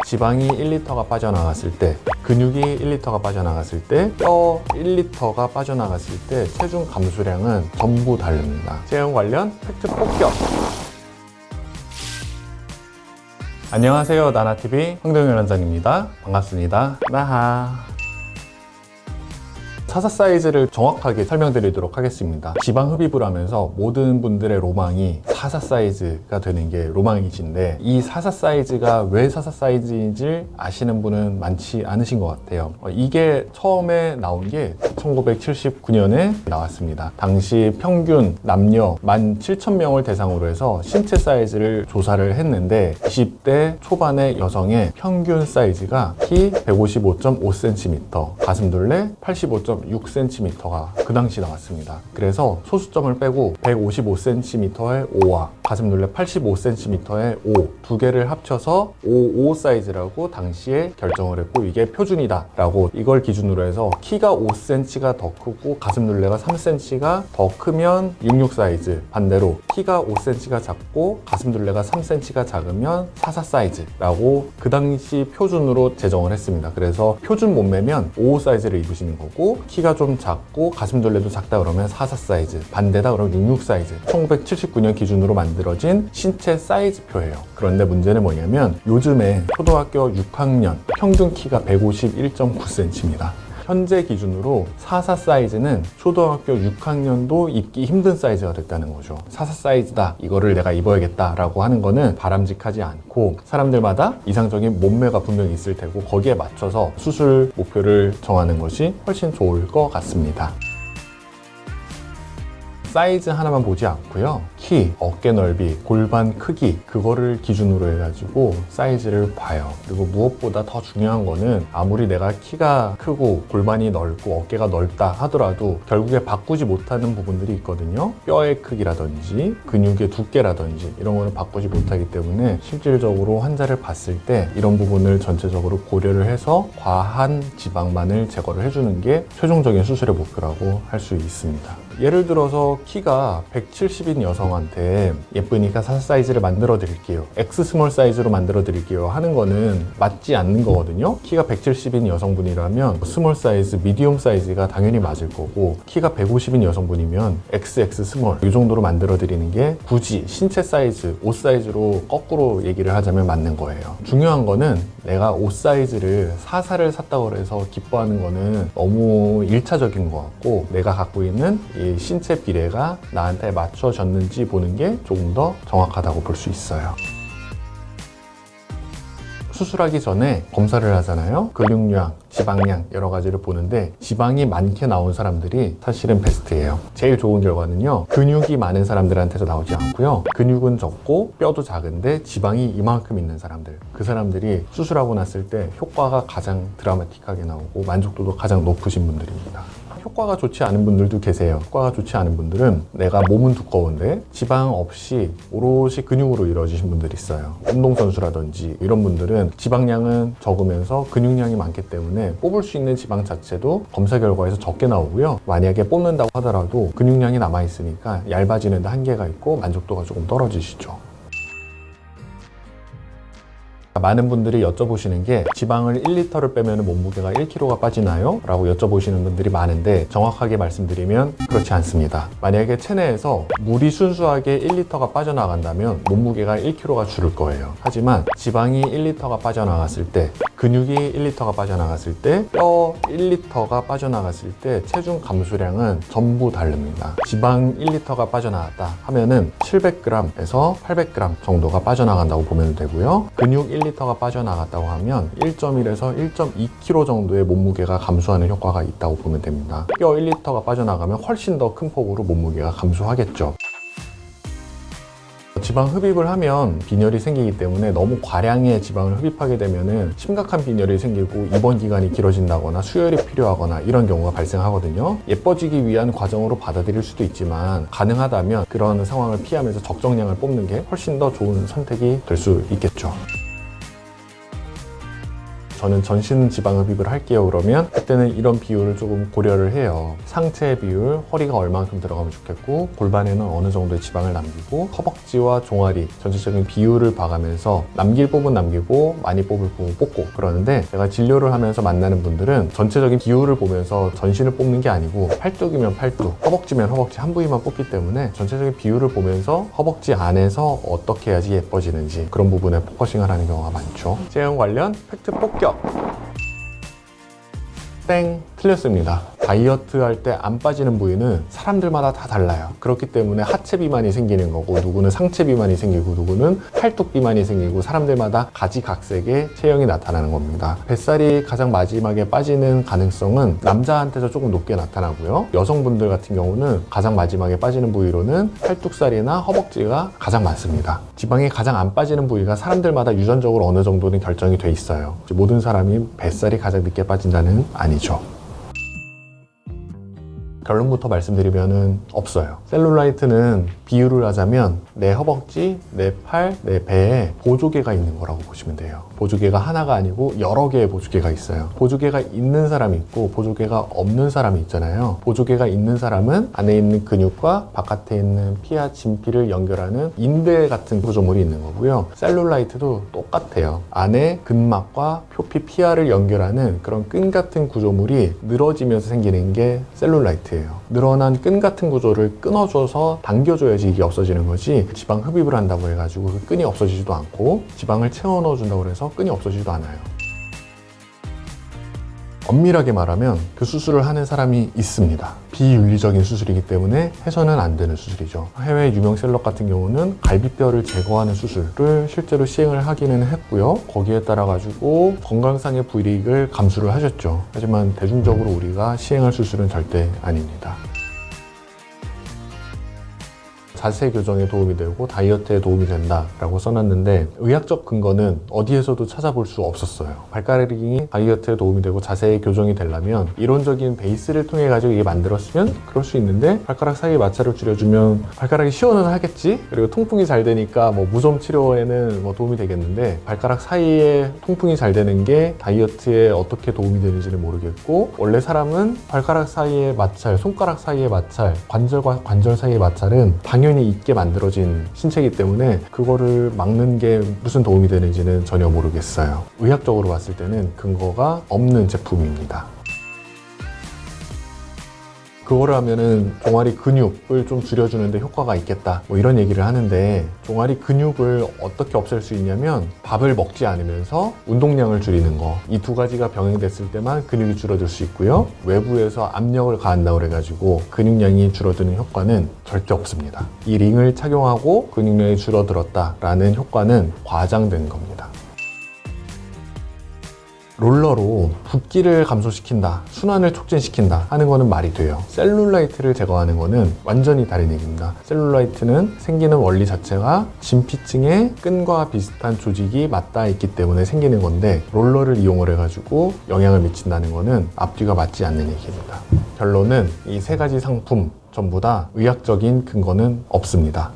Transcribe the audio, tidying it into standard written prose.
지방이 1리터가 빠져나갔을 때, 근육이 1리터가 빠져나갔을 때, 뼈 1리터가 빠져나갔을 때 체중 감소량은 전부 다릅니다. 체형 관련 팩트 폭격! 안녕하세요. 나나TV 황동현 원장입니다. 반갑습니다. 나하. 사사 사이즈를 정확하게 설명드리도록 하겠습니다. 지방 흡입을 하면서 모든 분들의 로망이 사사 사이즈가 되는 게 로망이신데, 이 사사 사이즈가 왜 사사 사이즈인지 아시는 분은 많지 않으신 것 같아요. 이게 처음에 나온 게 1979년에 나왔습니다. 당시 평균 남녀 17,000명을 대상으로 해서 신체 사이즈를 조사를 했는데 20대 초반의 여성의 평균 사이즈가 키 155.5cm, 가슴둘레 85.6cm가 그 당시 나왔습니다. 그래서 소수점을 빼고 155cm의 O와 가슴둘레 85cm의 O 두 개를 합쳐서 55 사이즈라고 당시에 결정을 했고, 이게 표준이다 라고, 이걸 기준으로 해서 키가 5cm가 더 크고 가슴둘레가 3cm가 더 크면 66 사이즈, 반대로 키가 5cm가 작고 가슴둘레가 3cm가 작으면 44 사이즈라고 그 당시 표준으로 제정을 했습니다. 그래서 표준 몸매면 55 사이즈를 입으시는 거고, 키가 좀 작고 가슴둘레도 작다 그러면 44 사이즈, 반대다 그러면 66 사이즈. 1979년 기준으로 만들어진 신체 사이즈표예요. 그런데 문제는 뭐냐면 요즘에 초등학교 6학년 평균 키가 151.9cm입니다. 현재 기준으로 44 사이즈는 초등학교 6학년도 입기 힘든 사이즈가 됐다는 거죠. 44 사이즈다, 이거를 내가 입어야겠다 라고 하는 거는 바람직하지 않고, 사람들마다 이상적인 몸매가 분명히 있을 테고 거기에 맞춰서 수술 목표를 정하는 것이 훨씬 좋을 것 같습니다. 사이즈 하나만 보지 않고요, 키, 어깨 넓이, 골반 크기, 그거를 기준으로 해가지고 사이즈를 봐요. 그리고 무엇보다 더 중요한 거는, 아무리 내가 키가 크고 골반이 넓고 어깨가 넓다 하더라도 결국에 바꾸지 못하는 부분들이 있거든요. 뼈의 크기라든지 근육의 두께라든지 이런 거는 바꾸지 못하기 때문에 실질적으로 환자를 봤을 때 이런 부분을 전체적으로 고려를 해서 과한 지방만을 제거를 해주는 게 최종적인 수술의 목표라고 할 수 있습니다. 예를 들어서 키가 170인 여성한테 예쁘니까 44 사이즈를 만들어 드릴게요, X 스몰 사이즈로 만들어 드릴게요 하는 거는 맞지 않는 거거든요. 키가 170인 여성분이라면 스몰 사이즈, 미디움 사이즈가 당연히 맞을 거고, 키가 150인 여성분이면 XX 스몰 이 정도로 만들어 드리는 게 굳이 신체 사이즈, 옷 사이즈로 거꾸로 얘기를 하자면 맞는 거예요. 중요한 거는 내가 옷 사이즈를 44를 샀다고 해서 기뻐하는 거는 너무 1차적인 것 같고, 내가 갖고 있는 이 신체 비례가 나한테 맞춰졌는지 보는 게 조금 더 정확하다고 볼 수 있어요. 수술하기 전에 검사를 하잖아요. 근육량, 지방량 여러 가지를 보는데, 지방이 많게 나온 사람들이 사실은 베스트예요. 제일 좋은 결과는요, 근육이 많은 사람들한테서 나오지 않고요, 근육은 적고 뼈도 작은데 지방이 이만큼 있는 사람들, 그 사람들이 수술하고 났을 때 효과가 가장 드라마틱하게 나오고 만족도도 가장 높으신 분들입니다. 효과가 좋지 않은 분들도 계세요. 효과가 좋지 않은 분들은 내가 몸은 두꺼운데 지방 없이 오롯이 근육으로 이루어지신 분들이 있어요. 운동선수라든지 이런 분들은 지방량은 적으면서 근육량이 많기 때문에 뽑을 수 있는 지방 자체도 검사 결과에서 적게 나오고요, 만약에 뽑는다고 하더라도 근육량이 남아있으니까 얇아지는 데 한계가 있고 만족도가 조금 떨어지시죠. 많은 분들이 여쭤보시는 게, 지방을 1리터를 빼면 몸무게가 1kg가 빠지나요? 라고 여쭤보시는 분들이 많은데, 정확하게 말씀드리면 그렇지 않습니다. 만약에 체내에서 물이 순수하게 1리터가 빠져나간다면 몸무게가 1kg가 줄을 거예요. 하지만 지방이 1리터가 빠져나갔을 때, 근육이 1리터가 빠져나갔을 때, 뼈 1리터가 빠져나갔을 때 체중 감소량은 전부 다릅니다. 지방 1리터가 빠져나갔다 하면은 700g에서 800g 정도가 빠져나간다고 보면 되고요, 근육 1리터가 빠져나갔다고 하면 1.1에서 1.2kg 정도의 몸무게가 감소하는 효과가 있다고 보면 됩니다. 뼈 1리터가 빠져나가면 훨씬 더 큰 폭으로 몸무게가 감소하겠죠. 지방 흡입을 하면 빈혈이 생기기 때문에 너무 과량의 지방을 흡입하게 되면 심각한 빈혈이 생기고 입원 기간이 길어진다거나 수혈이 필요하거나 이런 경우가 발생하거든요. 예뻐지기 위한 과정으로 받아들일 수도 있지만, 가능하다면 그런 상황을 피하면서 적정량을 뽑는 게 훨씬 더 좋은 선택이 될 수 있겠죠. 저는 전신 지방 흡입을 할게요 그러면 그때는 이런 비율을 조금 고려를 해요. 상체 비율, 허리가 얼만큼 들어가면 좋겠고 골반에는 어느 정도의 지방을 남기고 허벅지와 종아리 전체적인 비율을 봐가면서 남길 부분 남기고 많이 뽑을 부분 뽑고 그러는데, 제가 진료를 하면서 만나는 분들은 전체적인 비율을 보면서 전신을 뽑는 게 아니고 팔뚝이면 팔뚝, 허벅지면 허벅지 한 부위만 뽑기 때문에 전체적인 비율을 보면서 허벅지 안에서 어떻게 해야지 예뻐지는지 그런 부분에 포커싱을 하는 경우가 많죠. 체형 관련 팩트 폭격! 땡! 틀렸습니다. 다이어트 할 때 안 빠지는 부위는 사람들마다 다 달라요. 그렇기 때문에 하체 비만이 생기는 거고, 누구는 상체 비만이 생기고, 누구는 팔뚝 비만이 생기고, 사람들마다 가지각색의 체형이 나타나는 겁니다. 뱃살이 가장 마지막에 빠지는 가능성은 남자한테서 조금 높게 나타나고요. 여성분들 같은 경우는 가장 마지막에 빠지는 부위로는 팔뚝살이나 허벅지가 가장 많습니다. 지방이 가장 안 빠지는 부위가 사람들마다 유전적으로 어느 정도는 결정이 돼 있어요. 모든 사람이 뱃살이 가장 늦게 빠진다는 아니죠. 결론부터 말씀드리면은 없어요. 셀룰라이트는 비유를 하자면 내 허벅지, 내 팔, 내 배에 보조개가 있는 거라고 보시면 돼요. 보조개가 하나가 아니고 여러 개의 보조개가 있어요. 보조개가 있는 사람이 있고 보조개가 없는 사람이 있잖아요. 보조개가 있는 사람은 안에 있는 근육과 바깥에 있는 피와 진피를 연결하는 인대 같은 구조물이 있는 거고요. 셀룰라이트도 똑같아요. 안에 근막과 표피, 피하를 연결하는 그런 끈 같은 구조물이 늘어지면서 생기는 게 셀룰라이트예요. 늘어난 끈 같은 구조를 끊어줘서 당겨줘야지 이게 없어지는 거지, 지방 흡입을 한다고 해가지고 그 끈이 없어지지도 않고 지방을 채워 넣어준다고 해서 끈이 없어지지도 않아요. 엄밀하게 말하면 그 수술을 하는 사람이 있습니다. 비윤리적인 수술이기 때문에 해서는 안 되는 수술이죠. 해외 유명 셀럽 같은 경우는 갈비뼈를 제거하는 수술을 실제로 시행을 하기는 했고요. 거기에 따라 가지고 건강상의 불이익을 감수를 하셨죠. 하지만 대중적으로 우리가 시행할 수술은 절대 아닙니다. 자세 교정에 도움이 되고 다이어트에 도움이 된다라고 써놨는데, 의학적 근거는 어디에서도 찾아볼 수 없었어요. 발가락이 다이어트에 도움이 되고 자세 교정이 되려면 이론적인 베이스를 통해 가지고 이게 만들었으면 그럴 수 있는데, 발가락 사이 마찰을 줄여주면 발가락이 시원은 하겠지, 그리고 통풍이 잘 되니까 뭐 무좀 치료에는 뭐 도움이 되겠는데, 발가락 사이에 통풍이 잘 되는 게 다이어트에 어떻게 도움이 되는지는 모르겠고, 원래 사람은 발가락 사이의 마찰, 손가락 사이의 마찰, 관절과 관절 사이의 마찰은 당연히 있게 만들어진 신체이기 때문에 그거를 막는 게 무슨 도움이 되는지는 전혀 모르겠어요. 의학적으로 봤을 때는 근거가 없는 제품입니다. 그거를 하면은 종아리 근육을 좀 줄여주는데 효과가 있겠다, 뭐 이런 얘기를 하는데, 종아리 근육을 어떻게 없앨 수 있냐면 밥을 먹지 않으면서 운동량을 줄이는 거, 이 두 가지가 병행됐을 때만 근육이 줄어들 수 있고요. 외부에서 압력을 가한다고 그래가지고 근육량이 줄어드는 효과는 절대 없습니다. 이 링을 착용하고 근육량이 줄어들었다라는 효과는 과장된 겁니다. 롤러로 붓기를 감소시킨다, 순환을 촉진시킨다 하는 거는 말이 돼요. 셀룰라이트를 제거하는 거는 완전히 다른 얘기입니다. 셀룰라이트는 생기는 원리 자체가 진피층에 끈과 비슷한 조직이 맞닿아 있기 때문에 생기는 건데, 롤러를 이용을 해가지고 영향을 미친다는 거는 앞뒤가 맞지 않는 얘기입니다. 결론은 이 세 가지 상품 전부 다 의학적인 근거는 없습니다.